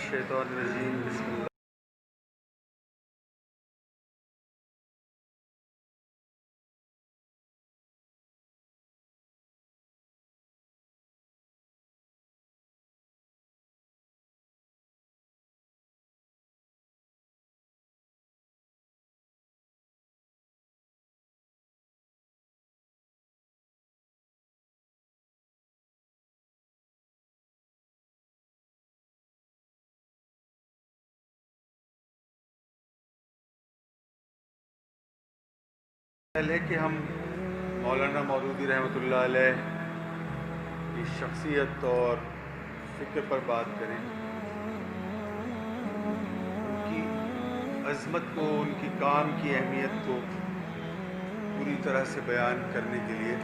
الشیطان الرجیم بسم اللہ۔ پہلے کہ ہم مولانا مودودی رحمۃ اللہ علیہ کی شخصیت اور فکر پر بات کریں، ان کی عظمت کو، ان کی کام کی اہمیت کو پوری طرح سے بیان کرنے کے لیے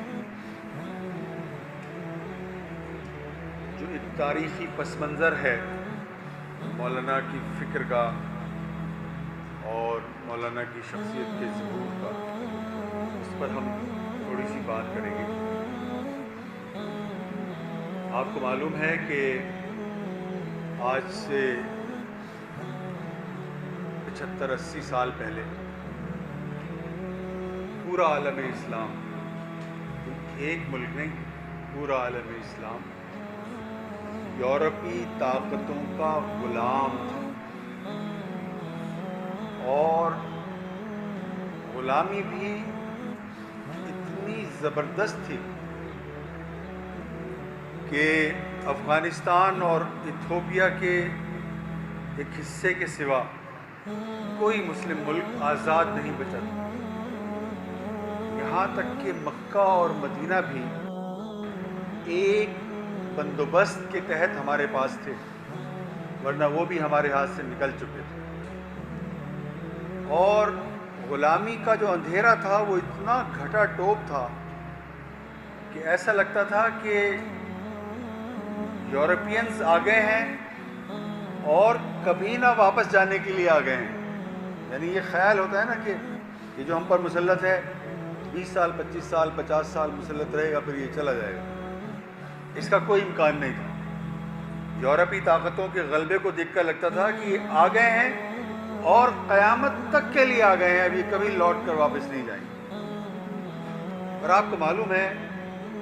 جو ایک تاریخی پس منظر ہے مولانا کی فکر کا اور مولانا کی شخصیت کے ظہور کا، اس پر ہم تھوڑی سی بات کریں گے۔ آپ کو معلوم ہے کہ آج سے 75-80 سال پہلے پورا عالم اسلام، ایک ملک نہیں، پورا عالم اسلام یورپی طاقتوں کا غلام تھا، اور غلامی بھی اتنی زبردست تھی کہ افغانستان اور ایتھوپیا کے ایک حصے کے سوا کوئی مسلم ملک آزاد نہیں بچا تھا۔ یہاں تک کہ مکہ اور مدینہ بھی ایک بندوبست کے تحت ہمارے پاس تھے، ورنہ وہ بھی ہمارے ہاتھ سے نکل چکے تھے۔ اور غلامی کا جو اندھیرا تھا وہ اتنا گھٹا ٹوپ تھا کہ ایسا لگتا تھا کہ یورپینز آ گئے ہیں اور کبھی نہ واپس جانے کے لیے آ گئے ہیں۔ یعنی یہ خیال ہوتا ہے نا کہ یہ جو ہم پر مسلط ہے 20 سال 25 سال 50 سال مسلط رہے گا، پھر یہ چلا جائے گا، اس کا کوئی امکان نہیں تھا۔ یورپی طاقتوں کے غلبے کو دیکھ کر لگتا تھا کہ یہ آ گئے ہیں اور قیامت تک کے لیے آ گئے ہیں، اب یہ کبھی لوٹ کر واپس نہیں جائیں گے۔ اور آپ کو معلوم ہے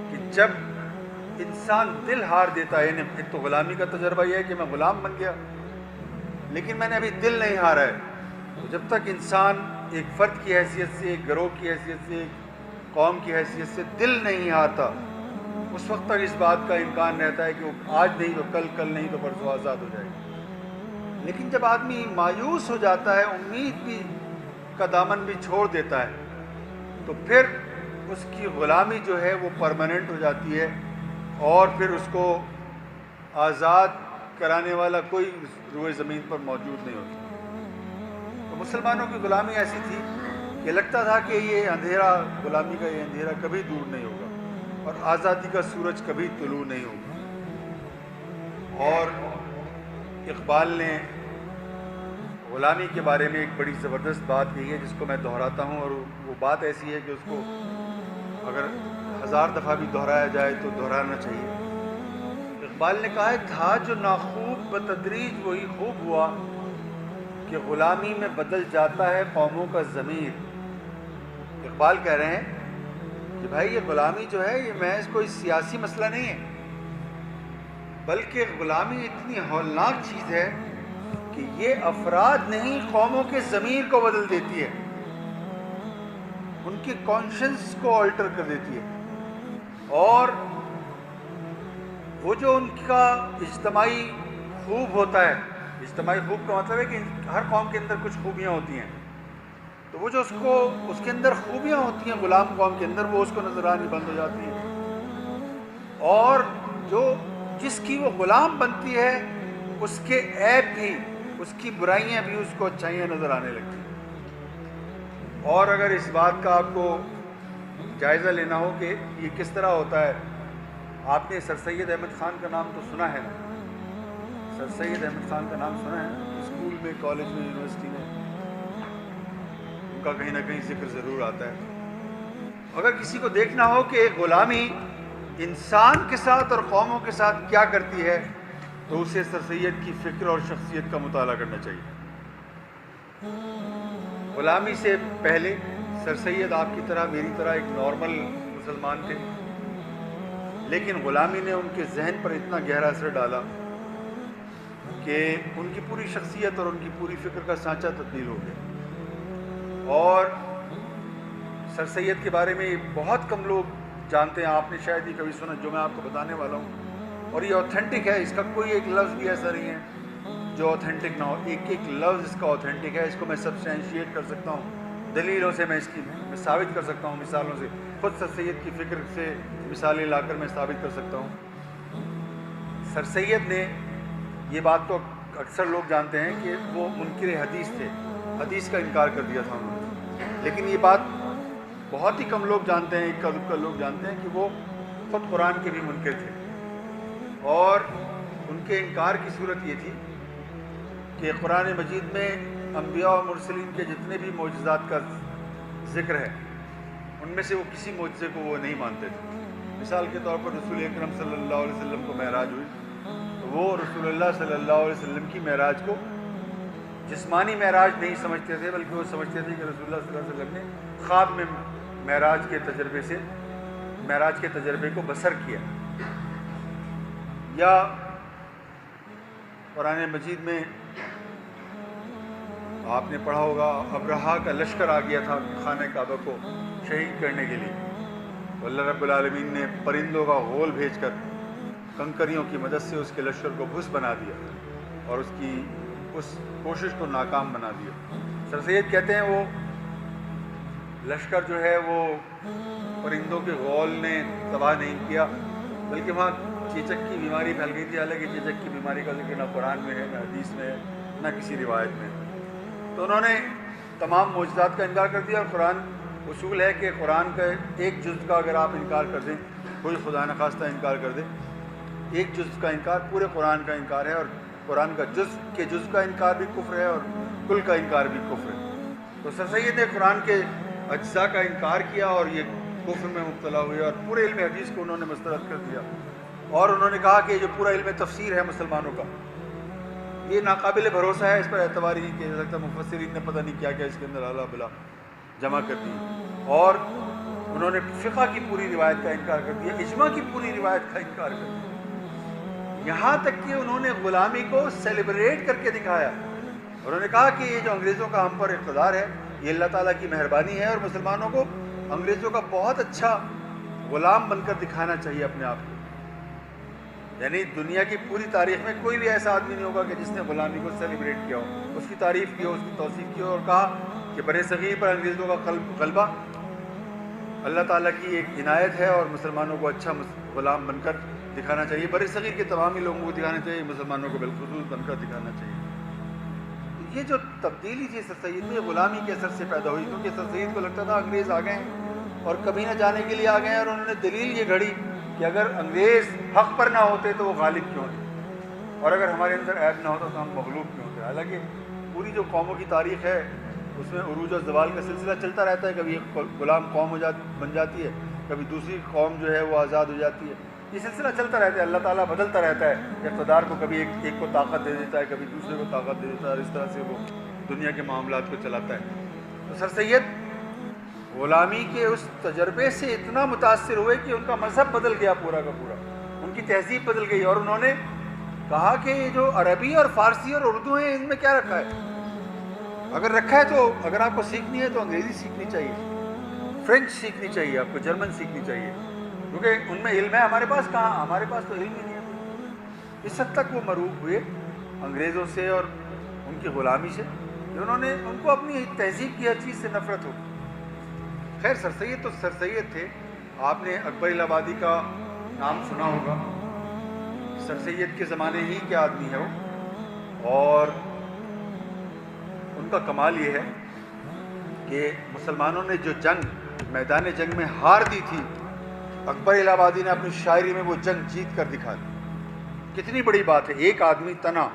کہ جب انسان دل ہار دیتا ہے، یعنی ایک تو غلامی کا تجربہ یہ ہے کہ میں غلام بن گیا، لیکن میں نے ابھی دل نہیں ہارا ہے، تو جب تک انسان ایک فرد کی حیثیت سے، ایک گروہ کی حیثیت سے، ایک قوم کی حیثیت سے دل نہیں ہارتا، اس وقت تک اس بات کا امکان رہتا ہے کہ وہ آج نہیں تو کل، کل نہیں تو پرسوں آزاد ہو جائے گا۔ لیکن جب آدمی مایوس ہو جاتا ہے، امید بھی کا دامن بھی چھوڑ دیتا ہے، تو پھر اس کی غلامی جو ہے وہ پرماننٹ ہو جاتی ہے، اور پھر اس کو آزاد کرانے والا کوئی روئے زمین پر موجود نہیں ہوتا۔ تو مسلمانوں کی غلامی ایسی تھی کہ لگتا تھا کہ یہ اندھیرا، غلامی کا یہ اندھیرا کبھی دور نہیں ہوگا اور آزادی کا سورج کبھی طلوع نہیں ہوگا۔ اور اقبال نے غلامی کے بارے میں ایک بڑی زبردست بات کہی ہے جس کو میں دہراتا ہوں، اور وہ بات ایسی ہے کہ اس کو اگر 1000 دفعہ بھی دہرایا جائے تو دہرانا چاہیے۔ اقبال نے کہا ہے، تھا جو ناخوب بتدریج وہی خوب ہوا، کہ غلامی میں بدل جاتا ہے قوموں کا ضمیر۔ اقبال کہہ رہے ہیں کہ بھائی یہ غلامی جو ہے یہ محض کوئی سیاسی مسئلہ نہیں ہے، بلکہ غلامی اتنی ہولناک چیز ہے کہ یہ افراد نہیں قوموں کے ضمیر کو بدل دیتی ہے، ان کی کانشنس کو آلٹر کر دیتی ہے، اور وہ جو ان کا اجتماعی خوب ہوتا ہے، اجتماعی خوب کا مطلب ہے کہ ہر قوم کے اندر کچھ خوبیاں ہوتی ہیں، تو وہ جو اس کے اندر خوبیاں ہوتی ہیں غلام قوم کے اندر، وہ اس کو نظر آنی بند ہو جاتی ہیں، اور جس کی وہ غلام بنتی ہے اس کے عیب بھی، اس کی برائیاں بھی اس کو اچھائیاں نظر آنے لگتی ہیں۔ اور اگر اس بات کا آپ کو جائزہ لینا ہو کہ یہ کس طرح ہوتا ہے، آپ نے سر سید احمد خان کا نام تو سنا ہے نا؟ سر سید احمد خان کا نام سنا ہے؟ اسکول میں، کالج میں، یونیورسٹی میں ان کا کہیں نہ کہیں ذکر ضرور آتا ہے۔ اگر کسی کو دیکھنا ہو کہ ایک غلامی انسان کے ساتھ اور قوموں کے ساتھ کیا کرتی ہے، تو اسے سر سید کی فکر اور شخصیت کا مطالعہ کرنا چاہیے۔ غلامی سے پہلے سر سید آپ کی طرح میری طرح ایک نارمل مسلمان تھے، لیکن غلامی نے ان کے ذہن پر اتنا گہرا اثر ڈالا کہ ان کی پوری شخصیت اور ان کی پوری فکر کا سانچہ تبدیل ہو گیا۔ اور سر سید کے بارے میں بہت کم لوگ جانتے ہیں، آپ نے شاید ہی کبھی سنا جو میں آپ کو بتانے والا ہوں، اور یہ اوتھینٹک ہے، اس کا کوئی ایک لفظ بھی ایسا نہیں ہے جو اوتھینٹک نہ ہو، ایک ایک لفظ اس کا اوتھینٹک ہے۔ اس کو میں سبسٹینشیٹ کر سکتا ہوں، دلیلوں سے میں اس کی ثابت کر سکتا ہوں، مثالوں سے، خود سر سید کی فکر سے مثالیں لا کر میں ثابت کر سکتا ہوں۔ سر سید نے یہ بات تو اکثر لوگ جانتے ہیں کہ وہ منکر حدیث تھے، حدیث کا انکار کر دیا تھا انہوں نے، لیکن یہ بات بہت ہی کم لوگ جانتے ہیں، اکا دکا لوگ جانتے ہیں کہ وہ خود قرآن کے بھی منکر تھے۔ اور ان کے انکار کی صورت یہ تھی کہ قرآن مجید میں انبیاء و مرسلین کے جتنے بھی معجزات کا ذکر ہے، ان میں سے وہ کسی معجزے کو وہ نہیں مانتے تھے۔ مثال کے طور پر رسول اکرم صلی اللہ علیہ وسلم کو معراج ہوئی، تو وہ رسول اللہ صلی اللہ علیہ وسلم کی معراج کو جسمانی معراج نہیں سمجھتے تھے، بلکہ وہ سمجھتے تھے کہ رسول اللہ صلی اللہ علیہ وسلم نے خواب میں معراج کے تجربے کو بسر کیا۔ یا قرآن مجید میں آپ نے پڑھا ہوگا ابرہا کا لشکر آ گیا تھا خانہ کعبہ کو شہید کرنے کے لیے، تو اللہ رب العالمین نے پرندوں کا غول بھیج کر کنکریوں کی مدد سے اس کے لشکر کو بھس بنا دیا اور اس کی اس کوشش کو ناکام بنا دیا۔ سر سید کہتے ہیں وہ لشکر جو ہے وہ پرندوں کے غول نے تباہ نہیں کیا، بلکہ وہاں چیچک کی بیماری پھیل گئی تھی، حالانکہ چیچک کی بیماری کا ذکر نہ قرآن میں ہے، نہ حدیث میں ہے، نہ کسی روایت میں۔ تو انہوں نے تمام معجزات کا انکار کر دیا، اور قرآن اصول ہے کہ قرآن کا ایک جز کا اگر آپ انکار کر دیں، کوئی خدا نخواستہ انکار کر دیں، ایک جز کا انکار پورے قرآن کا انکار ہے، اور قرآن کا جز کا انکار بھی کفر ہے اور کل کا انکار بھی کفر ہے۔ تو سر سید نے قرآن کے اجزاء کا انکار کیا اور یہ کفر میں مبتلا ہوئے، اور پورے علم حدیث کو انہوں نے مسترد کر دیا، اور انہوں نے کہا کہ جو پورا علم تفسیر ہے مسلمانوں کا، یہ ناقابل بھروسہ ہے، اس پر اعتبار ہی نہیں کیا جا سکتا، مفسرین نے پتہ نہیں کیا کیا اس کے اندر اعلیٰ بلا جمع کر دی، اور انہوں نے فقہ کی پوری روایت کا انکار کر دیا، اجماع کی پوری روایت کا انکار کر دیا، یہاں تک کہ انہوں نے غلامی کو سیلیبریٹ کر کے دکھایا۔ انہوں نے کہا کہ یہ جو انگریزوں کا ہم پر اقتدار ہے، یہ اللہ تعالیٰ کی مہربانی ہے، اور مسلمانوں کو انگریزوں کا بہت اچھا غلام بن کر دکھانا چاہیے اپنے آپ کو۔ یعنی دنیا کی پوری تاریخ میں کوئی بھی ایسا آدمی نہیں ہوگا کہ جس نے غلامی کو سیلیبریٹ کیا ہو، اس کی تعریف کی ہو، اس کی توصیف کی ہو، اور کہا کہ بر صغیر پر انگریزوں کا غلبہ اللہ تعالیٰ کی ایک عنایت ہے، اور مسلمانوں کو اچھا غلام بن کر دکھانا چاہیے، بر صغیر کے تمام ہی لوگوں کو دکھانا چاہیے، مسلمانوں کو بالخصوص بن کر دکھانا چاہیے۔ یہ جو تبدیلی تھی سر سید میں غلامی کے اثر سے پیدا ہوئی، کیونکہ سر سید کو لگتا تھا انگریز آ گئے ہیں اور کبھی نہ جانے کے لیے آ گئے ہیں، اور انہوں نے دلیل یہ گھڑی کہ اگر انگریز حق پر نہ ہوتے تو وہ غالب کیوں تھے، اور اگر ہمارے اندر عیب نہ ہوتا تو ہم مغلوب کیوں تھے۔ حالانکہ پوری جو قوموں کی تاریخ ہے اس میں عروج و زوال کا سلسلہ چلتا رہتا ہے، کبھی ایک غلام قوم بن جاتی ہے، کبھی دوسری قوم جو ہے وہ آزاد ہو جاتی ہے، یہ سلسلہ چلتا رہتا ہے، اللہ تعالیٰ بدلتا رہتا ہے، اقتدار کو کبھی ایک کو طاقت دے دیتا ہے، کبھی دوسرے کو طاقت دے دیتا ہے، اور اس طرح سے وہ دنیا کے معاملات کو چلاتا ہے۔ تو سر سید غلامی کے اس تجربے سے اتنا متاثر ہوئے کہ ان کا مذہب بدل گیا پورا کا پورا، ان کی تہذیب بدل گئی، اور انہوں نے کہا کہ یہ جو عربی اور فارسی اور اردو ہیں ان میں کیا رکھا ہے، اگر رکھا ہے تو اگر آپ کو سیکھنی ہے تو انگریزی سیکھنی چاہیے، فرینچ سیکھنی چاہیے، آپ کو جرمن سیکھنی چاہیے، کیونکہ ان میں علم ہے، ہمارے پاس کہاں، ہمارے پاس تو علم ہی نہیں ہے۔ اس حد تک وہ مرعوب ہوئے انگریزوں سے اور ان کی غلامی سے کہ انہوں نے ان کو اپنی تہذیب کی ہر چیز سے نفرت ہو۔ خیر سر سید تو سر سید تھے، آپ نے اکبر الہ آبادی کا نام سنا ہوگا، سر سید کے زمانے ہی کے آدمی ہے وہ، اور ان کا کمال یہ ہے کہ مسلمانوں نے جو جنگ میدان جنگ میں ہار دی تھی، اکبر الہ آبادی نے اپنی شاعری میں وہ جنگ جیت کر دکھا دی۔ کتنی بڑی بات ہے، ایک آدمی تنا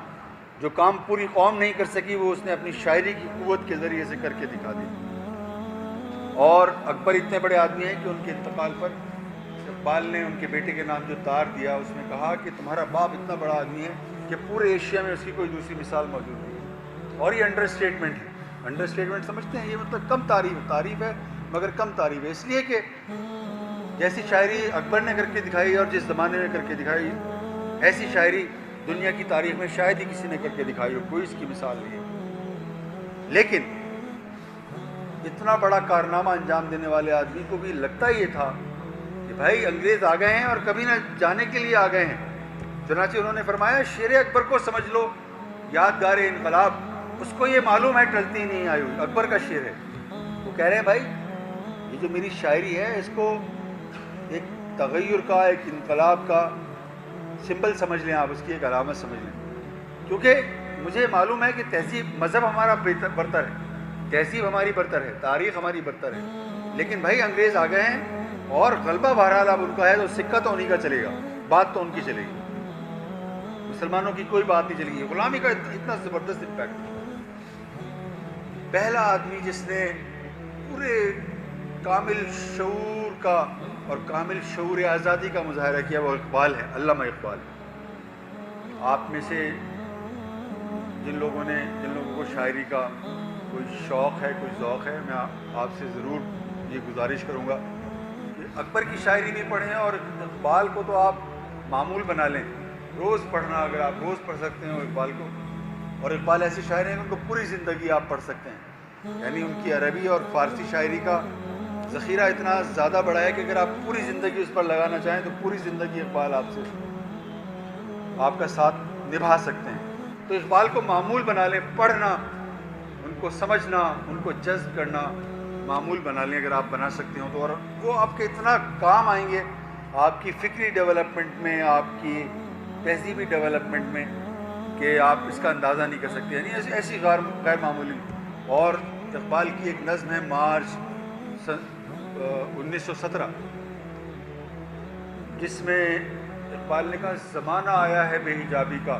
جو کام پوری قوم نہیں کر سکی وہ اس نے اپنی شاعری کی قوت کے ذریعے سے کر کے دکھا دی۔ اور اکبر اتنے بڑے آدمی ہیں کہ ان کے انتقال پر اقبال نے ان کے بیٹے کے نام جو تار دیا، اس میں کہا کہ تمہارا باپ اتنا بڑا آدمی ہے کہ پورے ایشیا میں اس کی کوئی دوسری مثال موجود نہیں ہے. اور یہ انڈر اسٹیٹمنٹ ہے. انڈر اسٹیٹمنٹ سمجھتے ہیں؟ یہ مطلب کم تعریف ہے مگر کم تعریف ہے. اس لیے کہ جیسی شاعری اکبر نے کر کے دکھائی اور جس زمانے میں کر کے دکھائی، ایسی شاعری دنیا کی تاریخ میں شاید ہی کسی نے کر کے دکھائی ہو. کوئی اس کی مثال نہیں ہے. لیکن اتنا بڑا کارنامہ انجام دینے والے آدمی کو بھی لگتا یہ تھا کہ بھائی انگریز آ گئے ہیں اور کبھی نہ جانے کے لیے آ گئے ہیں. چنانچہ انہوں نے فرمایا شیر اکبر کو سمجھ لو یادگار انقلاب. اس کو یہ معلوم ہے ٹلتی نہیں آئی ہوئی. اکبر کا شعر ہے. وہ کہہ رہے ہیں بھائی یہ جو میری شاعری ہے اس کو ایک تغیر کا، ایک انقلاب کا سمبل سمجھ لیں آپ، اس کی ایک علامت سمجھ لیں. کیونکہ مجھے معلوم ہے کہ تہذیب، مذہب ہمارا برتر ہے، تہذیب ہماری برتر ہے، تاریخ ہماری برتر ہے. لیکن بھائی انگریز آ گئے ہیں اور غلبہ بہرحال اب ان کا ہے، تو سکہ تو انہیں کا چلے گا، بات تو ان کی چلے گی. مسلمانوں کی کوئی بات نہیں چلے گی. غلامی کا اتنا زبردست امپیکٹ. پہلا آدمی جس نے پورے کامل شعور کا اور کامل شعور آزادی کا مظاہرہ کیا وہ اقبال ہے، علامہ اقبال. آپ میں سے جن لوگوں کو شاعری کا کوئی شوق ہے، کوئی ذوق ہے، میں آپ سے ضرور یہ گزارش کروں گا کہ اکبر کی شاعری بھی پڑھیں اور اقبال کو تو آپ معمول بنا لیں. روز پڑھنا، اگر آپ روز پڑھ سکتے ہیں اقبال کو. اور اقبال ایسی شاعر ہیں ان کو پوری زندگی آپ پڑھ سکتے ہیں. یعنی ان کی عربی اور فارسی شاعری کا ذخیرہ اتنا زیادہ بڑا ہے کہ اگر آپ پوری زندگی اس پر لگانا چاہیں تو پوری زندگی اقبال آپ کا ساتھ نبھا سکتے ہیں. تو اقبال کو معمول بنا لیں، پڑھنا، ان کو سمجھنا، ان کو جذب کرنا معمول بنا لیں اگر آپ بنا سکتے ہو تو. اور وہ آپ کے اتنا کام آئیں گے آپ کی فکری ڈیولپمنٹ میں، آپ کی تہذیبی ڈیولپمنٹ میں کہ آپ اس کا اندازہ نہیں کر سکتے. یعنی ایسی غیر معمولی. اور اقبال کی ایک نظم ہے مارچ 1917 جس میں اقبال نے کہا زمانہ آیا ہے بے حجابی کا،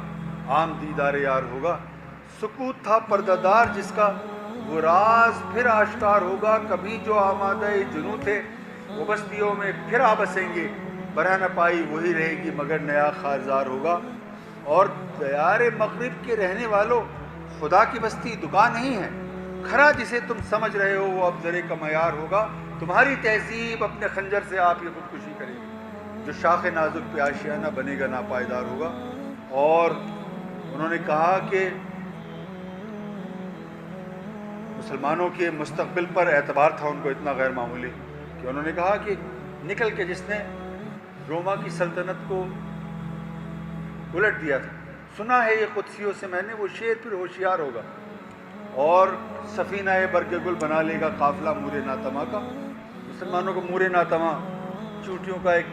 عام دیدار یار ہوگا. سکوت تھا پردہ دار جس کا، وہ راز پھر آشکار ہوگا. کبھی جو آمادہ جنوں تھے وہ بستیوں میں پھر آ بسیں گے. برہ نہ پائی وہی رہے گی مگر نیا خارزار ہوگا. اور دیار مغرب کے رہنے والوں خدا کی بستی دکان نہیں ہے. کھرا جسے تم سمجھ رہے ہو وہ اب ذرے کا معیار ہوگا. تمہاری تہذیب اپنے خنجر سے آپ کی خودکشی کرے گی. جو شاخ نازک پہ آشیانہ بنے گا ناپائیدار ہوگا. اور انہوں نے کہا کہ مسلمانوں کے مستقبل پر اعتبار تھا ان کو اتنا غیر معمولی کہ انہوں نے کہا کہ نکل کے جس نے روما کی سلطنت کو الٹ دیا تھا، سنا ہے یہ قدسیوں سے میں نے، وہ شیر پھر ہوشیار ہوگا اور سفینہ برگ گل بنا لے گا قافلہ مورے ناتما کا. مسلمانوں کو مورے ناتما، چوٹیوں کا ایک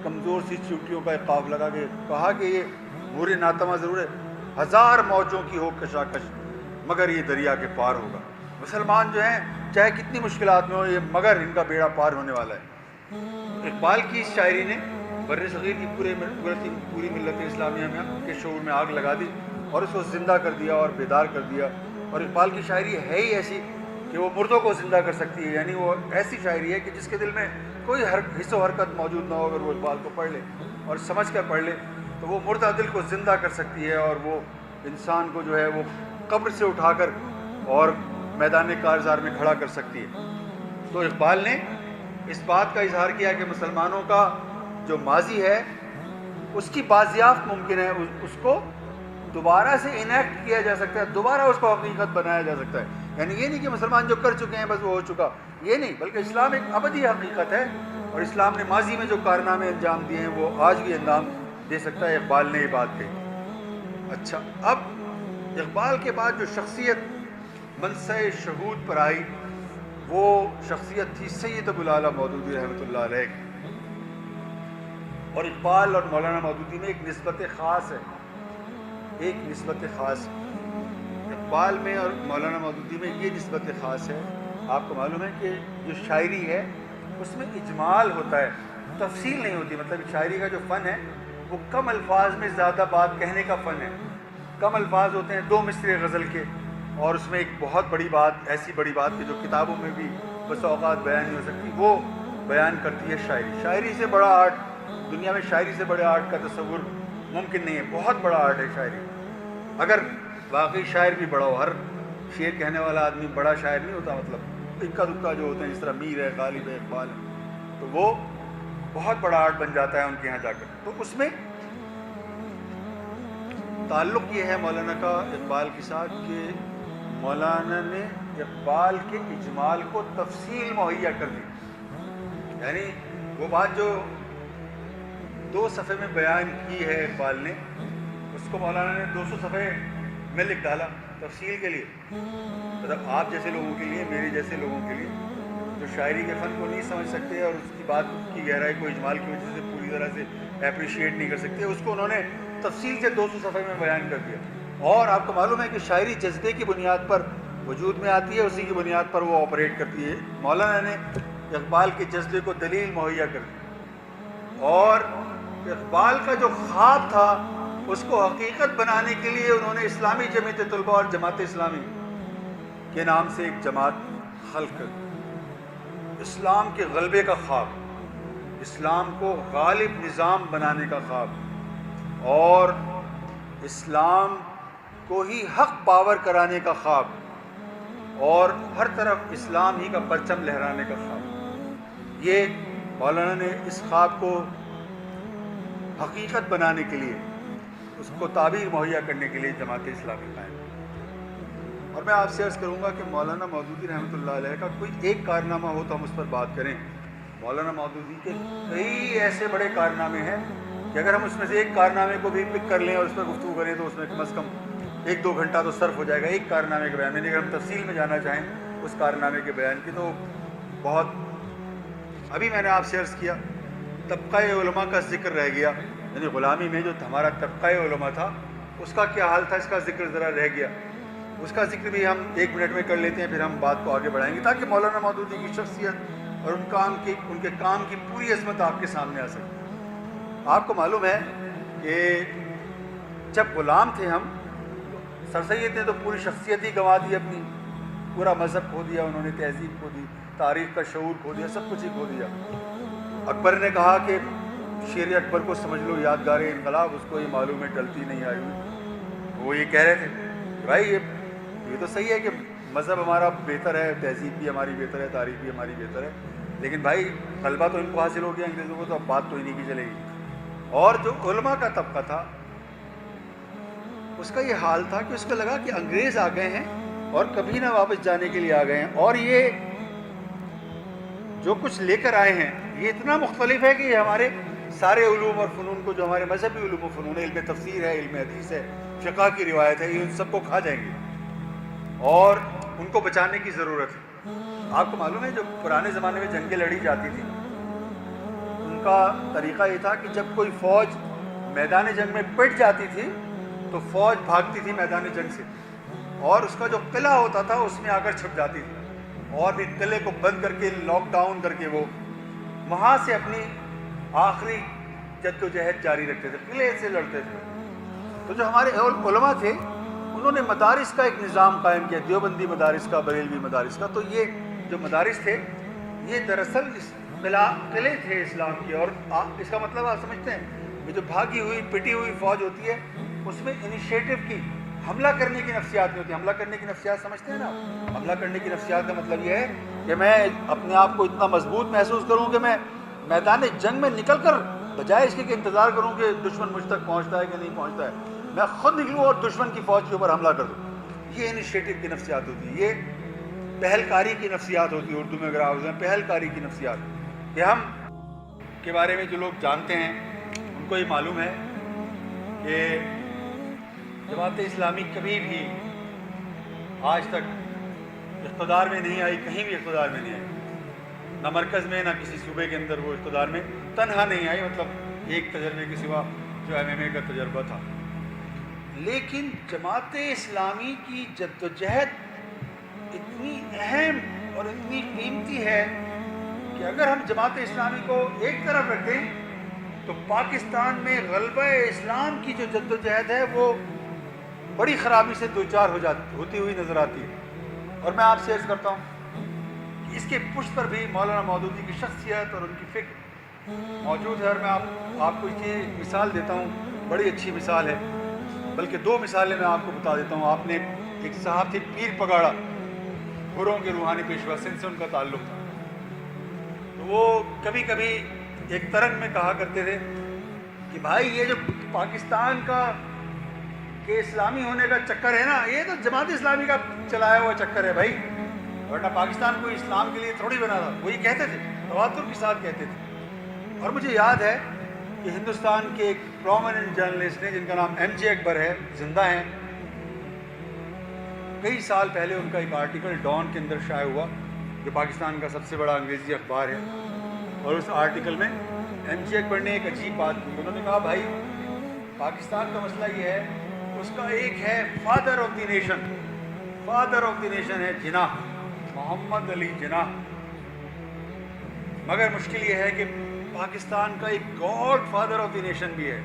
کمزور سی چوٹیوں کا ایک قافلہ لگا کے کہا کہ یہ مورے ناتما ضرور ہے، ہزار موجوں کی ہو کشاکش مگر یہ دریا کے پار ہوگا. مسلمان جو ہیں چاہے کتنی مشکلات میں ہو یہ مگر ان کا بیڑا پار ہونے والا ہے. اقبال کی اس شاعری نے بر صغیر کی پوری ملت اسلامیہ میں کے شعور میں آگ لگا دی اور اس کو زندہ کر دیا اور بیدار کر دیا. اور اقبال کی شاعری ہے ہی ایسی کہ وہ مردوں کو زندہ کر سکتی ہے. یعنی وہ ایسی شاعری ہے کہ جس کے دل میں کوئی حص و حرکت موجود نہ ہو، اگر وہ اقبال کو پڑھ لے اور سمجھ کر پڑھ لے تو وہ مردہ دل کو زندہ کر سکتی ہے اور وہ انسان کو جو ہے وہ قبر سے اٹھا کر اور میدان کارزار میں کھڑا کر سکتی ہے. تو اقبال نے اس بات کا اظہار کیا کہ مسلمانوں کا جو ماضی ہے اس کی بازیافت ممکن ہے، اس کو دوبارہ سے انیکٹ کیا جا سکتا ہے، دوبارہ اس کو حقیقت بنایا جا سکتا ہے. یعنی یہ نہیں کہ مسلمان جو کر چکے ہیں بس وہ ہو چکا، یہ نہیں، بلکہ اسلام ایک ابدی حقیقت ہے اور اسلام نے ماضی میں جو کارنامے انجام دیے ہیں وہ آج بھی انجام دے سکتا ہے. اقبال نے یہ بات کہی. اچھا، اب اقبال کے بعد جو شخصیت منصع شہود پر آئی وہ شخصیت تھی سید ابوالعالیٰ مودودی رحمۃ اللہ علیہ. اور اقبال اور مولانا مودودی میں ایک نسبت خاص ہے، ایک نسبت خاص اقبال میں اور مولانا مودودی میں یہ نسبت خاص ہے. آپ کو معلوم ہے کہ جو شاعری ہے اس میں اجمال ہوتا ہے، تفصیل نہیں ہوتی. مطلب شاعری کا جو فن ہے وہ کم الفاظ میں زیادہ بات کہنے کا فن ہے. کم الفاظ ہوتے ہیں، 2 مصرعے غزل کے، اور اس میں ایک بہت بڑی بات، ایسی بڑی بات کہ جو کتابوں میں بھی بس اوقات بیان نہیں ہو سکتی، وہ بیان کرتی ہے شاعری. شاعری سے بڑا آرٹ دنیا میں، شاعری سے بڑے آرٹ کا تصور ممکن نہیں ہے. بہت بڑا آرٹ ہے شاعری. اگر واقعی شاعر بھی بڑا ہو، ہر شعر کہنے والا آدمی بڑا شاعر نہیں ہوتا، مطلب اکا دکا جو ہوتے ہیں جس طرح میر ہے، غالب ہے، اقبال ہے، تو وہ بہت بڑا آرٹ بن جاتا ہے ان کے یہاں جا کر. تو اس میں تعلق یہ ہے مولانا کا اقبال کے ساتھ کہ مولانا نے اقبال کے اجمال کو تفصیل مہیا کر دی. یعنی وہ بات جو 2 صفحے میں بیان کی ہے اقبال نے، اس کو مولانا نے 200 صفحے میں لکھ ڈالا تفصیل کے لیے. مطلب آپ جیسے لوگوں کے لیے، میرے جیسے لوگوں کے لیے جو شاعری کے فن کو نہیں سمجھ سکتے اور اس کی بات کی گہرائی کو اجمال کی وجہ سے پوری طرح سے اپریشیٹ نہیں کر سکتے، اس کو انہوں نے تفصیل سے 200 صفحے میں بیان کر دیا. اور آپ کو معلوم ہے کہ شاعری جذبے کی بنیاد پر وجود میں آتی ہے، اسی کی بنیاد پر وہ آپریٹ کرتی ہے. مولانا نے اقبال کے جذبے کو دلیل مہیا کر دی، اور اقبال کا جو خواب تھا اس کو حقیقت بنانے کے لیے انہوں نے اسلامی جمعیت طلباء اور جماعت اسلامی کے نام سے ایک جماعت خلق کر دی. اسلام کے غلبے کا خواب، اسلام کو غالب نظام بنانے کا خواب، اور اسلام کو ہی حق پاور کرانے کا خواب، اور ہر طرف اسلام ہی کا پرچم لہرانے کا خواب. یہ مولانا نے اس خواب کو حقیقت بنانے کے لیے، اس کو تعبیر مہیا کرنے کے لیے جماعت اسلامی قائم. اور میں آپ سے عرض کروں گا کہ مولانا مودودی رحمۃ اللہ علیہ کا کوئی ایک کارنامہ ہو تو ہم اس پر بات کریں. مولانا مودودی کے کئی ایسے بڑے کارنامے ہیں کہ اگر ہم اس میں سے ایک کارنامے کو بھی پک کر لیں اور اس پر گفتگو کریں تو اس میں کم از کم 1-2 گھنٹہ تو صرف ہو جائے گا ایک کارنامے کے بیان میں. اگر ہم تفصیل میں جانا چاہیں اس کارنامے کے بیان کی تو بہت. ابھی میں نے آپ سے عرض کیا طبقہ علماء کا ذکر رہ گیا، یعنی غلامی میں جو ہمارا طبقہ علماء تھا اس کا کیا حال تھا، اس کا ذکر ذرا رہ گیا. اس کا ذکر بھی ہم 1 منٹ میں کر لیتے ہیں، پھر ہم بات کو آگے بڑھائیں گے تاکہ مولانا مودودی کی شخصیت اور ان کے کام کی پوری عظمت آپ کے سامنے آ سکے. آپ کو معلوم ہے کہ جب غلام تھے ہم، سر سید نے تو پوری شخصیت ہی گنوا دی اپنی، پورا مذہب کھو دیا انہوں نے، تہذیب کھو دی، تاریخ کا شعور کھو دیا، سب کچھ ہی کھو دیا. اکبر نے کہا کہ شیر اکبر کو سمجھ لو یادگار انقلاب، اس کو یہ معلوم ہے ٹلتی نہیں آئی ہوئی. وہ یہ کہہ رہے تھے بھائی یہ تو صحیح ہے کہ مذہب ہمارا بہتر ہے، تہذیب بھی ہماری بہتر ہے، تاریخ بھی ہماری بہتر ہے، لیکن بھائی غلبہ تو ان کو حاصل ہو گیا انگریزوں کو، تو اب بات تو انہیں کی چلے گی. اور جو علماء کا طبقہ تھا اس کا یہ حال تھا کہ اس کو لگا کہ انگریز آ گئے ہیں اور کبھی نہ واپس جانے کے لیے آ گئے ہیں، اور یہ جو کچھ لے کر آئے ہیں یہ اتنا مختلف ہے کہ یہ ہمارے سارے علوم اور فنون کو، جو ہمارے مذہبی علوم و فنون ہے، علم تفسیر ہے، علم حدیث ہے، فقہ کی روایت ہے، یہ ان سب کو کھا جائیں گے اور ان کو بچانے کی ضرورت ہے. آپ کو معلوم ہے جو پرانے زمانے میں جنگیں لڑی جاتی تھی ان کا طریقہ یہ تھا کہ جب کوئی فوج میدان جنگ میں پٹ جاتی تھی تو فوج بھاگتی تھی میدان جنگ سے، اور اس کا جو قلعہ ہوتا تھا اس میں آ کر چھپ جاتی تھی، اور پھر قلعے کو بند کر کے لاک ڈاؤن کر کے وہ وہاں سے اپنی آخری جد و جہد جاری رکھتے تھے، قلعے سے لڑتے تھے. تو جو ہمارے علماء تھے انہوں نے مدارس کا ایک نظام قائم کیا، دیوبندی مدارس کا، بریلوی مدارس کا. تو یہ جو مدارس تھے یہ دراصل قلعے تھے اسلام کے. اور اس کا مطلب آپ سمجھتے ہیں یہ جو بھاگی ہوئی پٹی ہوئی فوج ہوتی ہے اس میں انیشیٹو کی، حملہ کرنے کی نفسیات نہیں ہوتی. حملہ کرنے کی نفسیات سمجھتے ہیں نا؟ حملہ کرنے کی نفسیات کا مطلب یہ ہے کہ میں اپنے آپ کو اتنا مضبوط محسوس کروں کہ میں میدان جنگ میں نکل کر بجائے اس کے کہ انتظار کروں کہ دشمن مجھ تک پہنچتا ہے کہ نہیں پہنچتا ہے، میں خود نکلوں اور دشمن کی فوج کے اوپر حملہ کر دوں. یہ انیشیٹو کی نفسیات ہوتی ہے، یہ پہل کاری کی نفسیات ہوتی ہے. اردو میں اگر آپ پہل کاری کی نفسیات، کہ ہم کے بارے میں جو لوگ جانتے ہیں ان کو یہ معلوم ہے کہ جماعت اسلامی کبھی بھی آج تک اقتدار میں نہیں آئی، کہیں بھی اقتدار میں نہیں آئی، نہ مرکز میں نہ کسی صوبے کے اندر وہ اقتدار میں تنہا نہیں آئی، مطلب ایک تجربے کے سوا جو MMA کا تجربہ تھا. لیکن جماعت اسلامی کی جد و جہد اتنی اہم اور اتنی قیمتی ہے کہ اگر ہم جماعت اسلامی کو ایک طرف رکھیں تو پاکستان میں غلبہ اسلام کی جو جد و جہد ہے وہ بڑی خرابی سے دوچار ہوتی ہوئی نظر آتی ہے. اور میں آپ سے عرض کرتا ہوں کہ اس کے پشت پر بھی مولانا مودودی کی شخصیت اور ان کی فکر موجود ہے. اور میں آپ کو اس کی مثال دیتا ہوں. بڑی اچھی مثال ہے، بلکہ دو مثالیں میں آپ کو بتا دیتا ہوں. آپ نے ایک صاحب تھے پیر پگاڑا، گھروں کے روحانی پیشوا، سندھ سے ان کا تعلق تھا. تو وہ کبھی کبھی ایک ترنگ میں کہا کرتے تھے کہ بھائی یہ جو پاکستان کا کہ اسلامی ہونے کا چکر ہے نا، یہ تو جماعت اسلامی کا چلایا ہوا چکر ہے بھائی، ورنہ پاکستان کو اسلام کے لیے تھوڑی بنا تھا. وہی کہتے تھے، تواتر کے ساتھ کہتے تھے. اور مجھے یاد ہے کہ ہندوستان کے ایک پرومیننٹ جرنلسٹ نے جن کا نام ایم جے اکبر ہے، زندہ ہیں. کئی سال پہلے ان کا ایک آرٹیکل ڈان کے اندر شائع ہوا جو پاکستان کا سب سے بڑا انگریزی اخبار ہے. اور اس آرٹیکل میں ایم جے اکبر نے ایک عجیب بات کی. انہوں نے کہا بھائی پاکستان کا مسئلہ یہ ہے، اس کا ایک ہے father of the nation, father of the nation ہے جناح، محمد علی جناح. مگر مشکل یہ ہے کہ پاکستان کا ایک God father of the nation بھی ہے،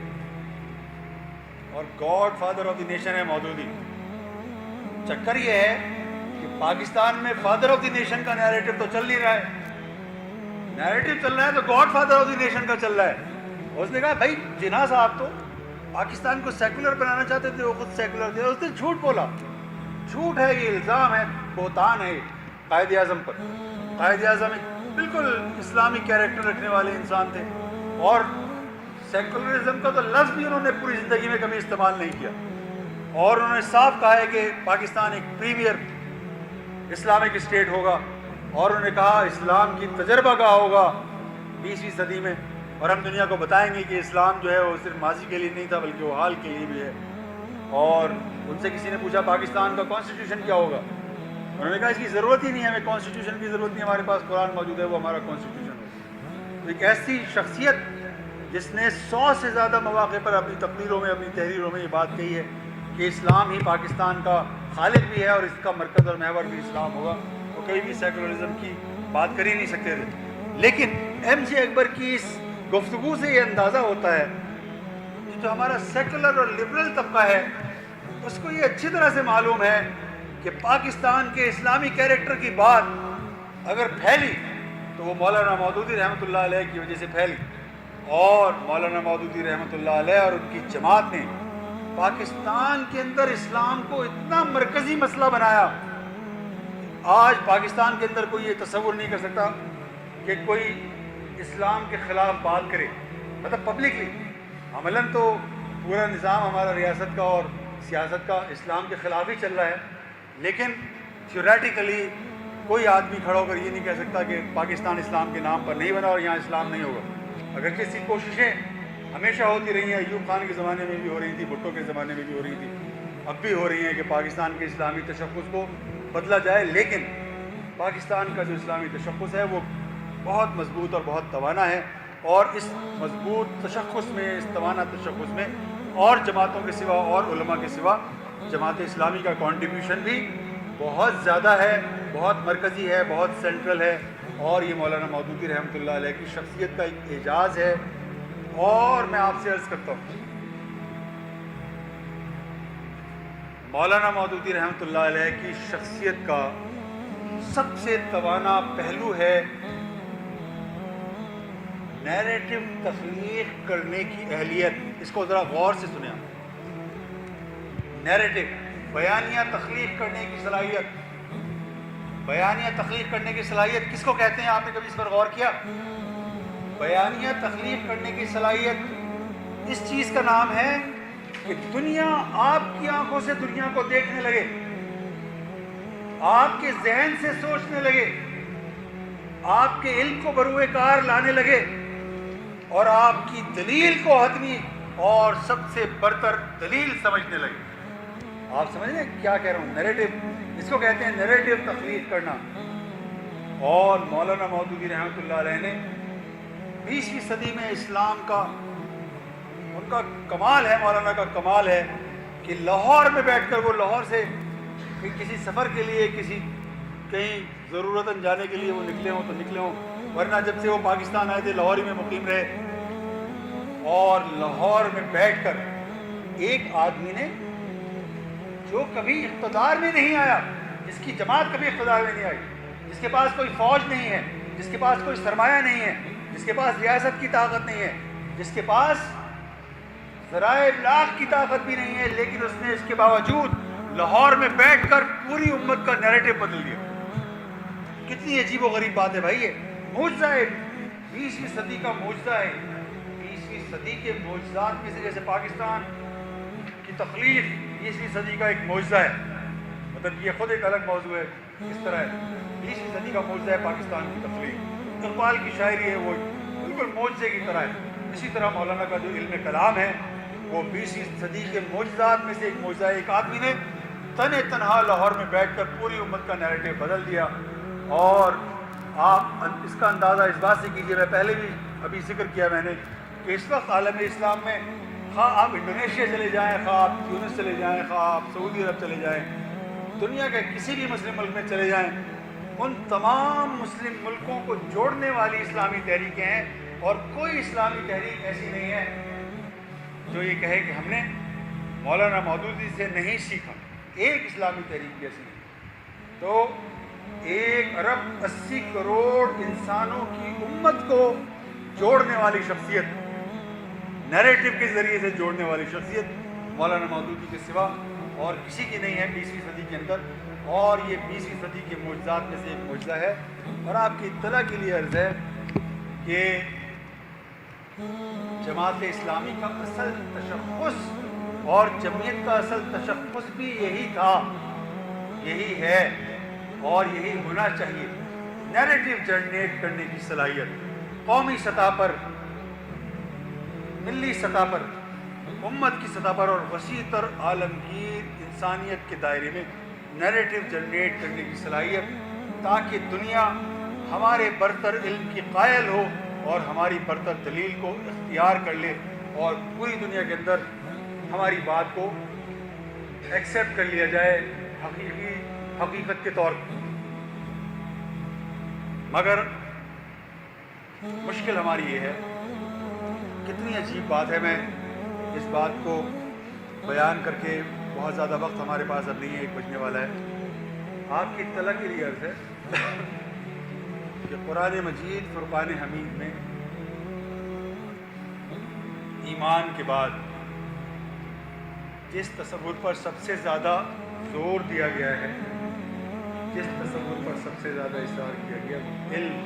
اور God father of the nation ہے مودودی. چکر یہ ہے کہ پاکستان میں فادر آف دی نیشن کا نیریٹو تو چل نہیں رہا ہے، نیریٹو چل رہا ہے تو God father of the nation کا چل رہا ہے. اس نے کہا بھائی جناح صاحب تو پاکستان کو سیکولر بنانا چاہتے تھے، وہ خود سیکولر تھے. اس نے جھوٹ بولا، جھوٹ ہے، یہ الزام ہے، بہتان ہے قائد اعظم پر. قائد اعظم ایک بالکل اسلامی کیریکٹر رکھنے والے انسان تھے، اور سیکولرزم کا تو لفظ بھی انہوں نے پوری زندگی میں کبھی استعمال نہیں کیا. اور انہوں نے صاف کہا ہے کہ پاکستان ایک پریمیئر اسلامک اسٹیٹ ہوگا، اور انہوں نے کہا اسلام کی تجربہ گاہ ہوگا 20ویں صدی میں، اور ہم دنیا کو بتائیں گے کہ اسلام جو ہے وہ صرف ماضی کے لیے نہیں تھا بلکہ وہ حال کے لیے بھی ہے. اور ان سے کسی نے پوچھا پاکستان کا کانسٹیٹیوشن کیا ہوگا، انہوں نے کہا اس کی ضرورت ہی نہیں ہے، ہمیں کانسٹیٹیوشن کی ضرورت نہیں، ہمارے پاس قرآن موجود ہے، وہ ہمارا کانسٹیٹیوشن ہے. تو ایک ایسی شخصیت جس نے 100 سے زیادہ مواقع پر اپنی تقریروں میں، اپنی تحریروں میں یہ بات کہی ہے کہ اسلام ہی پاکستان کا خالق بھی ہے اور اس کا مرکز اور محور بھی اسلام ہوگا، وہ کبھی بھی سیکولرزم کی بات کر ہی نہیں سکتے تھے. لیکن ایم جے اکبر کی اس گفتگو سے یہ اندازہ ہوتا ہے کہ جو ہمارا سیکولر اور لبرل طبقہ ہے اس کو یہ اچھی طرح سے معلوم ہے کہ پاکستان کے اسلامی کیریکٹر کی بات اگر پھیلی تو وہ مولانا مودودی رحمۃ اللہ علیہ کی وجہ سے پھیلی. اور مولانا مودودی رحمۃ اللہ علیہ اور ان کی جماعت نے پاکستان کے اندر اسلام کو اتنا مرکزی مسئلہ بنایا. آج پاکستان کے اندر کوئی یہ تصور نہیں کر سکتا کہ کوئی اسلام کے خلاف بات کرے، مطلب پبلکلی. عملاً تو پورا نظام ہمارا ریاست کا اور سیاست کا اسلام کے خلاف ہی چل رہا ہے، لیکن تھیوریٹیکلی کوئی آدمی کھڑا ہو کر یہ نہیں کہہ سکتا کہ پاکستان اسلام کے نام پر نہیں بنا اور یہاں اسلام نہیں ہوگا. اگرچہ اس کی کوششیں ہمیشہ ہوتی رہی ہیں، ایوب خان کے زمانے میں بھی ہو رہی تھی، بھٹو کے زمانے میں بھی ہو رہی تھی، اب بھی ہو رہی ہیں کہ پاکستان کے اسلامی تشخص کو بدلا جائے. لیکن پاکستان کا جو اسلامی تشخص ہے وہ بہت مضبوط اور بہت توانا ہے، اور اس مضبوط تشخص میں، اس توانا تشخص میں اور جماعتوں کے سوا اور علماء کے سوا جماعت اسلامی کا کنٹریبیوشن بھی بہت زیادہ ہے، بہت مرکزی ہے، بہت سینٹرل ہے. اور یہ مولانا مودودی رحمۃ اللہ علیہ کی شخصیت کا ایک اعجاز ہے. اور میں آپ سے عرض کرتا ہوں مولانا مودودی رحمۃ اللہ علیہ کی شخصیت کا سب سے توانا پہلو ہے نیریٹو تخلیق کرنے کی اہلیت. اس کو ذرا غور سے سنیں. نیریٹو، بیانیہ تخلیق کرنے کی صلاحیت. بیانیہ تخلیق کرنے کی صلاحیت کس کو کہتے ہیں؟ آپ نے کبھی اس پر غور کیا؟ بیانیہ تخلیق کرنے کی صلاحیت اس چیز کا نام ہے کہ دنیا آپ کی آنکھوں سے دنیا کو دیکھنے لگے، آپ کے ذہن سے سوچنے لگے، آپ کے علم کو بروئے کار لانے لگے، اور آپ کی دلیل کو حتمی اور سب سے برتر دلیل سمجھنے لگے. آپ سمجھ رہے ہیں کیا کہہ رہا ہوں؟ نیریٹو، اس کو کہتے ہیں نیریٹو تخلیق کرنا. اور مولانا مودودی رحمۃ اللہ علیہ نے 20ویں صدی میں اسلام کا، ان کا کمال ہے، مولانا کا کمال ہے کہ لاہور میں بیٹھ کر وہ لاہور سے کسی سفر کے لیے، کسی کہیں ضرورتاً جانے کے لیے وہ نکلے ہوں تو نکلے ہوں، ورنہ جب سے وہ پاکستان آئے تھے لاہور ہی میں مقیم رہے. اور لاہور میں بیٹھ کر ایک آدمی نے جو کبھی اقتدار میں نہیں آیا، جس کی جماعت کبھی اقتدار میں نہیں آئی، جس کے پاس کوئی فوج نہیں ہے، جس کے پاس کوئی سرمایہ نہیں ہے، جس کے پاس ریاست کی طاقت نہیں ہے، جس کے پاس ذرائع ابلاغ کی طاقت بھی نہیں ہے، لیکن اس نے اس کے باوجود لاہور میں بیٹھ کر پوری امت کا نیریٹو بدل دیا۔ کتنی عجیب و غریب بات ہے بھائی، یہ معجزہ ہے، 20ویں صدی کا معجزہ ہے۔ 20ویں صدی کے معجزات میں سے جیسے پاکستان کی تخلیق 20ویں صدی کا ایک معجزہ ہے، مطلب یہ خود ایک الگ موضوع ہے کس طرح ہے۔ 20ویں صدی کا معجزہ ہے پاکستان کی تخلیق، اقبال کی شاعری ہے وہ بالکل معجزے کی طرح ہے۔ اسی طرح مولانا کا جو علم کلام ہے وہ 20ویں صدی کے معجزات میں سے ایک معجزہ ہے۔ ایک آدمی نے تنہا لاہور میں بیٹھ کر پوری امت کا نیریٹو بدل دیا۔ اور آپ اس کا اندازہ اس بات سے کیجئے، میں پہلے بھی ابھی ذکر کیا میں نے کہ اس وقت عالم اسلام میں خواہ آپ انڈونیشیا چلے جائیں، خواہ آپ تیونس چلے جائیں، خواہ آپ سعودی عرب چلے جائیں، دنیا کے کسی بھی مسلم ملک میں چلے جائیں، ان تمام مسلم ملکوں کو جوڑنے والی اسلامی تحریکیں ہیں، اور کوئی اسلامی تحریک ایسی نہیں ہے جو یہ کہے کہ ہم نے مولانا مودودی سے نہیں سیکھا۔ ایک اسلامی تحریک ایسی نہیں۔ تو 1 ارب 80 کروڑ انسانوں کی امت کو جوڑنے والی شخصیت، نیریٹو کے ذریعے سے جوڑنے والی شخصیت مولانا مودودی کے سوا اور کسی کی نہیں ہے 20ویں صدی کے اندر، اور یہ 20ویں صدی کے معجزات میں سے ایک معجزہ ہے۔ اور آپ کی اطلاع کے لیے عرض ہے کہ جماعت اسلامی کا اصل تشخص اور جمعیت کا اصل تشخص بھی یہی تھا، یہی ہے اور یہی ہونا چاہیے، نیریٹو جنریٹ کرنے کی صلاحیت، قومی سطح پر، ملی سطح پر، امت کی سطح پر اور وسیع تر عالمگیر انسانیت کے دائرے میں نیریٹو جنریٹ کرنے کی صلاحیت، تاکہ دنیا ہمارے برتر علم کی قائل ہو اور ہماری برتر دلیل کو اختیار کر لے، اور پوری دنیا کے اندر ہماری بات کو ایکسیپٹ کر لیا جائے حقیقت کے طور پر۔ مگر مشکل ہماری یہ ہے، کتنی عجیب بات ہے، میں اس بات کو بیان کر کے بہت زیادہ وقت ہمارے پاس اب نہیں ہے، 1 بجنے والا ہے۔ آپ کی اطلاع کے لیے عرض ہے کہ قرآن مجید فرقان حمید میں ایمان کے بعد جس تصور پر سب سے زیادہ زور دیا گیا ہے، جس تصور پر سب سے زیادہ اصرار کیا گیا، علم۔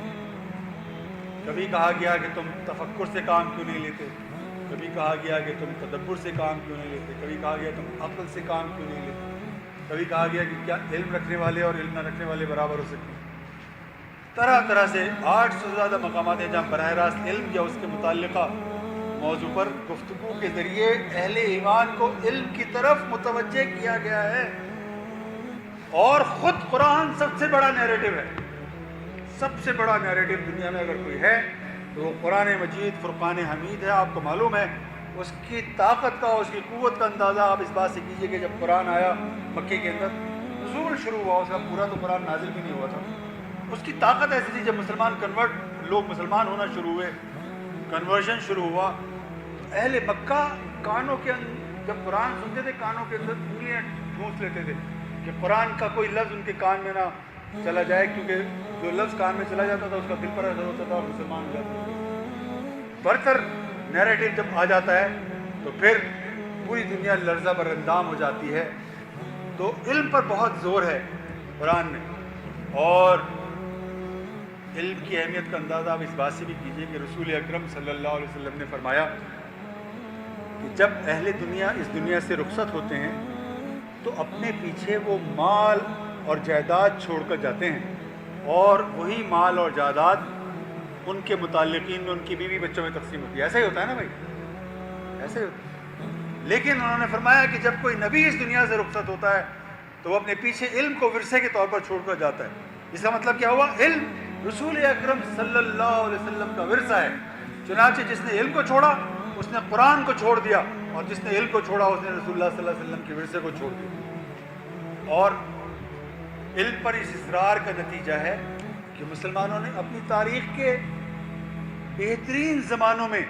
کبھی کہا گیا کہ تم تفکر سے کام کیوں نہیں لیتے، کبھی کہا گیا کہ تم تدبر سے کام کیوں نہیں لیتے، کبھی کہا گیا تم عقل سے کام کیوں نہیں لیتے، کبھی کہا گیا کہ کیا علم رکھنے والے اور علم نہ رکھنے والے برابر ہو سکتے ہیں۔ طرح طرح سے 800 سے زیادہ مقامات ہیں جہاں براہ راست علم یا اس کے متعلقہ موضوع پر گفتگو کے ذریعے اہل ایمان کو علم کی طرف متوجہ کیا گیا ہے۔ اور خود قرآن سب سے بڑا نیریٹو ہے، سب سے بڑا نیریٹو دنیا میں اگر کوئی ہے تو وہ قرآن مجید فرقان حمید ہے۔ آپ کو معلوم ہے اس کی طاقت کا، اس کی قوت کا اندازہ آپ اس بات سے کیجئے کہ جب قرآن آیا مکے کے اندر، نزول شروع ہوا، اس کا پورا تو قرآن نازل بھی نہیں ہوا تھا، اس کی طاقت ایسی تھی۔ جب لوگ مسلمان ہونا شروع ہوئے، کنورژن شروع ہوا، تو اہل مکہ کانوں کے جب قرآن سنتے تھے کانوں کے اندر انگلیاں ٹھونس لیتے تھے کہ قرآن کا کوئی لفظ ان کے کان میں نہ چلا جائے، کیونکہ جو لفظ کان میں چلا جاتا تھا اس کا دل پر اثر ہوتا تھا اور مسلمان ہو جاتے تھے۔ برتر نیریٹو جب آ جاتا ہے تو پھر پوری دنیا لرزہ بر اندام ہو جاتی ہے۔ تو علم پر بہت زور ہے قرآن میں، اور علم کی اہمیت کا اندازہ آپ اس بات سے بھی کیجئے کہ رسول اکرم صلی اللہ علیہ وسلم نے فرمایا کہ جب اہل دنیا اس دنیا سے رخصت ہوتے ہیں تو اپنے پیچھے وہ مال اور جائیداد چھوڑ کر جاتے ہیں، اور وہی مال اور جائیداد ان کے متعلقین میں، ان کی بیوی بچوں میں تقسیم ہوتی ہے۔ ایسا ہی ہوتا ہے نا بھائی، ایسا ہی ہوتا ہے۔ لیکن انہوں نے فرمایا کہ جب کوئی نبی اس دنیا سے رخصت ہوتا ہے تو وہ اپنے پیچھے علم کو ورثے کے طور پر چھوڑ کر جاتا ہے۔ اس کا مطلب کیا ہوا؟ علم رسول اکرم صلی اللہ علیہ وسلم کا ورثہ ہے۔ چنانچہ جس نے علم کو چھوڑا اس نے قرآن کو چھوڑ دیا، اور جس نے علم کو چھوڑا اس نے رسول اللہ صلی اللہ علیہ وسلم کے ورثے کو چھوڑ دیا۔ اور علم پر اس اصرار کا نتیجہ ہے کہ مسلمانوں نے اپنی تاریخ کے بہترین زمانوں میں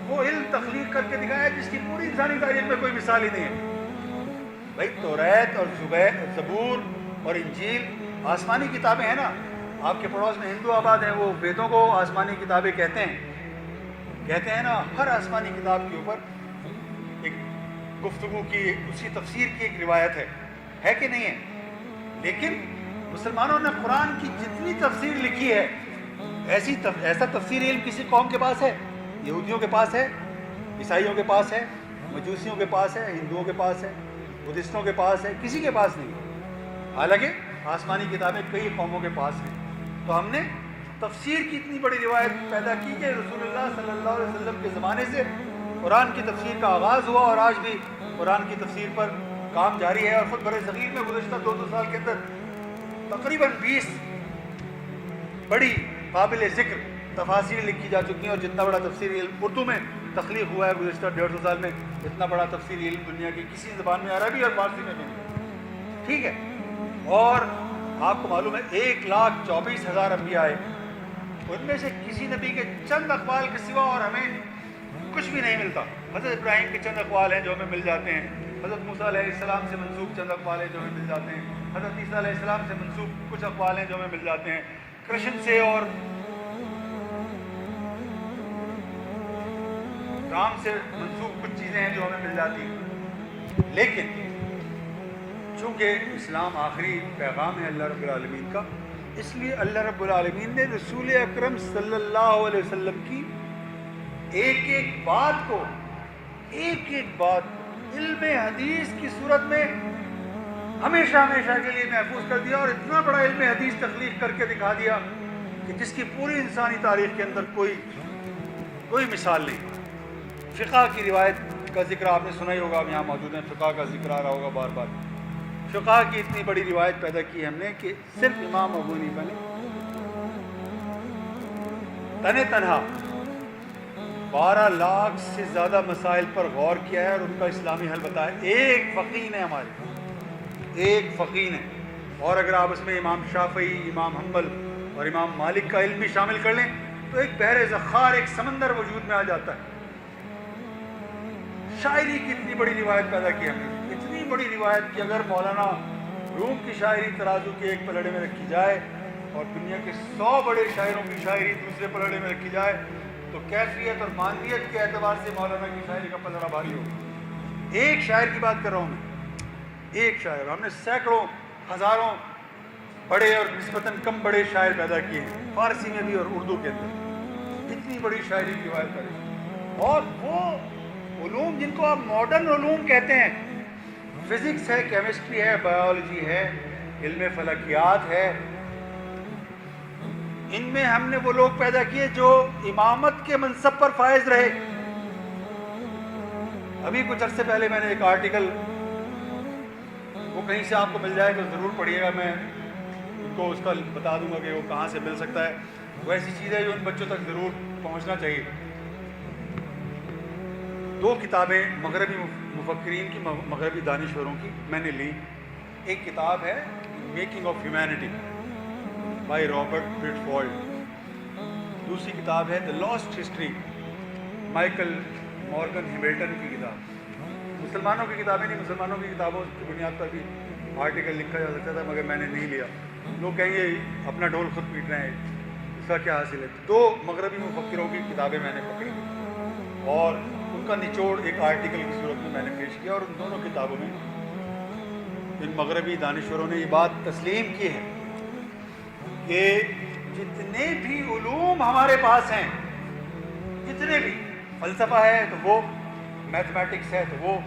وہ علم تخلیق کر کے دکھایا جس کی پوری انسانی تاریخ میں کوئی مثال ہی نہیں ہے۔ بھائی توریت اور زبور اور انجیل آسمانی کتابیں ہیں نا، آپ کے پڑوس میں ہندو آباد ہیں، وہ ویدوں کو آسمانی کتابیں کہتے ہیں نا۔ ہر آسمانی کتاب کے اوپر گفتگو کی اسی تفسیر کی ایک روایت ہے کہ نہیں ہے؟ لیکن مسلمانوں نے قرآن کی جتنی تفسیر لکھی ہے ایسا تفسیر علم کسی قوم کے پاس ہے؟ یہودیوں کے پاس ہے، عیسائیوں کے پاس ہے، مجوسیوں کے پاس ہے، ہندوؤں کے پاس ہے، بدھسٹوں کے پاس ہے، کسی کے پاس نہیں۔ حالانکہ آسمانی کتابیں کئی قوموں کے پاس ہیں۔ تو ہم نے تفسیر کی اتنی بڑی روایت پیدا کی کہ رسول اللہ صلی اللہ علیہ وسلم کے زمانے سے قرآن کی تفسیر کا آغاز ہوا، اور آج بھی قرآن کی تفسیر پر کام جاری ہے۔ اور خود برِ صغیر میں گزشتہ 200 سال کے اندر تقریباً 20 بڑی قابل ذکر تفاسیر لکھی جا چکی ہیں، اور جتنا بڑا تفسیری علم اردو میں تخلیق ہوا ہے گزشتہ 150 سال میں، اتنا بڑا تفسیری علم دنیا کی کسی زبان میں، عربی اور فارسی میں بھی نہیں۔ ٹھیک ہے، اور آپ کو معلوم ہے 1,24,000 انبیاء آئے، ان میں سے کسی نبی کے چند اقوال کے سوا اور ہمیں کچھ بھی نہیں ملتا۔ حضرت ابراہیم کے چند اقوال ہیں جو ہمیں مل جاتے ہیں، حضرت موسیٰ علیہ السلام سے منسوب چند اقوال ہیں جو ہمیں مل جاتے ہیں، حضرت عیسیٰ علیہ السلام سے منسوب کچھ اقوال ہیں جو ہمیں مل جاتے ہیں، کرشن سے اور رام سے منسوب کچھ چیزیں ہیں جو ہمیں مل جاتی ہیں۔ لیکن چونکہ اسلام آخری پیغام ہے اللہ رب العالمین کا، اس لیے اللہ رب العالمین نے رسول اکرم صلی اللہ علیہ وسلم کی ایک ایک بات کو علم حدیث کی صورت میں ہمیشہ کے لیے محفوظ کر دیا، اور اتنا بڑا علم حدیث تخلیق کر کے دکھا دیا کہ جس کی پوری انسانی تاریخ کے اندر کوئی مثال نہیں۔ فقہ کی روایت کا ذکر آپ نے سنا ہی ہوگا، ہم یہاں موجود ہیں، فقہ کا ذکر آ رہا ہوگا بار بار۔ فقہ کی اتنی بڑی روایت پیدا کی ہم نے کہ صرف امام ابو حنیفہ نے تنہا 12 لاکھ سے زیادہ مسائل پر غور کیا ہے اور ان کا اسلامی حل بتایا۔ ایک فقیہ نے ایک فقیہ نے، اور اگر آپ اس میں امام شافعی، امام حنبل اور امام مالک کا علم بھی شامل کر لیں تو ایک بحر ذخار، ایک سمندر وجود میں آ جاتا ہے۔ شاعری کی اتنی بڑی روایت پیدا کی ہم نے، اتنی بڑی روایت کہ اگر مولانا روم کی شاعری ترازو کے ایک پلڑے میں رکھی جائے اور دنیا کے 100 بڑے شاعروں کی شاعری دوسرے پلڑے میں رکھی جائے تو کیفیت اور مانویت کے اعتبار سے مولانا کی شاعری کا پلڑا بھاری ہوگا۔ ایک شاعر کی بات کر رہا ہوں میں، ایک شاعر۔ ہم نے سینکڑوں، ہزاروں بڑے اور نسبتاً کم بڑے شاعر پیدا کیے ہیں، فارسی میں بھی اور اردو کے اندر۔ اتنی بڑی شاعری کی روایت کریں، اور وہ علوم جن کو آپ ماڈرن علوم کہتے ہیں، فزکس ہے، کیمسٹری ہے، بایولوجی ہے، علم فلکیات ہے، ان میں ہم نے وہ لوگ پیدا کیے جو امامت کے منصب پر فائز رہے۔ ابھی کچھ عرصے پہلے میں نے ایک آرٹیکل، وہ کہیں سے آپ کو مل جائے تو ضرور پڑھیے گا، میں ان کو اس کا بتا دوں گا کہ وہ کہاں سے مل سکتا ہے۔ وہ ایسی چیز ہے جو ان بچوں تک ضرور پہنچنا چاہیے۔ 2 کتابیں مغربی مفکرین کی، مغربی دانشوروں کی میں نے لی۔ ایک کتاب ہے making of humanity by Robert Briffault, دوسری کتاب ہے the lost history, Michael Morgan Hamilton کی کتاب۔ مسلمانوں کی کتابیں نہیں، مسلمانوں کی کتابوں کی بنیاد پر بھی آرٹیکل لکھا جا سکتا تھا، مگر میں نے نہیں لیا۔ لوگ کہیں گے اپنا ڈھول خود پیٹ رہے ہیں، اس کا کیا حاصل ہے؟ 2 مغربی مفکروں کی کتابیں میں نے پکڑی اور ان کا نچوڑ ایک آرٹیکل کی صورت میں نے پیش کیا، اور ان دونوں کتابوں میں ان مغربی دانشوروں نے یہ بات تسلیم کی ہے کہ جتنے بھی علوم ہمارے پاس ہیں، جتنے بھی، فلسفہ ہے تو وہ، میتھمیٹکس ہے تو وہ،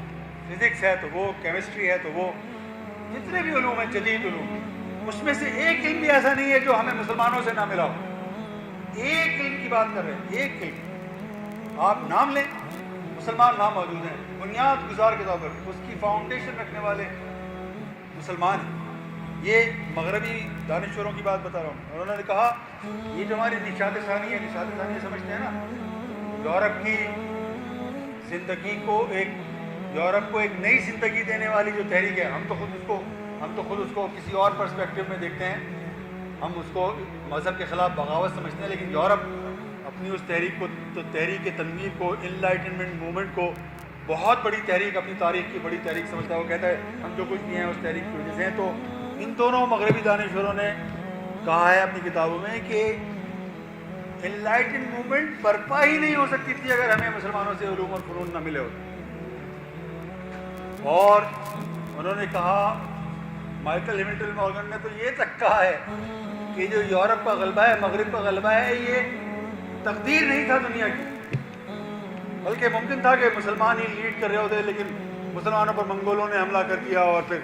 فزکس ہے تو وہ، کیمسٹری ہے تو وہ، جتنے بھی علوم ہیں جدید علوم، اس میں سے ایک علم بھی ایسا نہیں ہے جو ہمیں مسلمانوں سے نہ ملا ہو۔ ایک علم کی بات کر رہے ہیں، ایک علم آپ نام لیں، مسلمان نام موجود ہیں، بنیاد گزار کے طور پر اس کی فاؤنڈیشن رکھنے والے مسلمان ہیں۔ یہ مغربی دانشوروں کی بات بتا رہا ہوں۔ اور انہوں نے کہا یہ جو ہماری نشاط ثانی ہے، نشاط ثانی سمجھتے ہیں نا، یورپ کی زندگی کو یورپ کو ایک نئی زندگی دینے والی جو تحریک ہے، ہم تو خود اس کو کسی اور پرسپیکٹیو میں دیکھتے ہیں، ہم اس کو مذہب کے خلاف بغاوت سمجھتے ہیں، لیکن یورپ اپنی اس تحریک کو، تو تحریک تنویر کو، انلائٹنمنٹ موومنٹ کو بہت بڑی تحریک، اپنی تاریخ کی بڑی تحریک سمجھتا ہے۔ وہ کہتا ہے ہم جو کچھ بھی ہیں اس تحریک کی وجہ سے ہیں۔ تو ان دونوں مغربی دانشوروں نے کہا ہے اپنی کتابوں میں کہ انلائٹن موومنٹ برپا ہی نہیں ہو سکتی تھی اگر ہمیں مسلمانوں سے علوم اور فنون نہ ملے ہوتے۔ اور انہوں نے کہا، مائیکل ہیملٹن مارگن نے تو یہ تک کہا ہے کہ جو یورپ کا غلبہ ہے، مغرب کا غلبہ ہے، یہ تقدیر نہیں تھا دنیا کی، بلکہ ممکن تھا کہ مسلمان ہی لیڈ کر رہے ہوتے، لیکن مسلمانوں پر منگولوں نے حملہ کر دیا اور پھر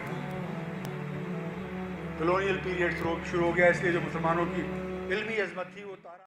کلونیل پیریڈ شروع ہو گیا، اس لیے جو مسلمانوں کی علمی عظمت تھی وہ